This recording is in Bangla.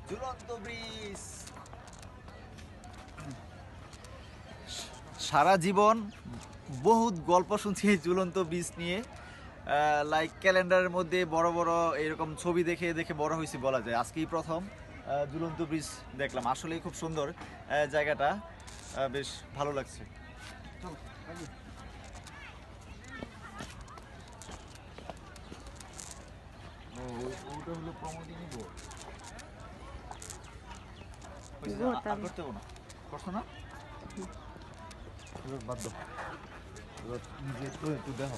ঝুলন্ত ব্রিজ। সারা জীবন বহুত গল্প শুনছি এই ঝুলন্ত ব্রিজ নিয়ে। লাইক ক্যালেন্ডারের মধ্যে বড় বড় এরকম ছবি দেখে দেখে বড় হয়েছি বলা যায়। আজকেই প্রথম ঝুলন্ত ব্রিজ দেখলাম। আসলেই খুব সুন্দর জায়গাটা, বেশ ভালো লাগছে। ওটা হলো প্রমোদিনী বোর্ড। আর করতে হবে না, করছো না? বাদ দাও, নিজে একটু দেখো।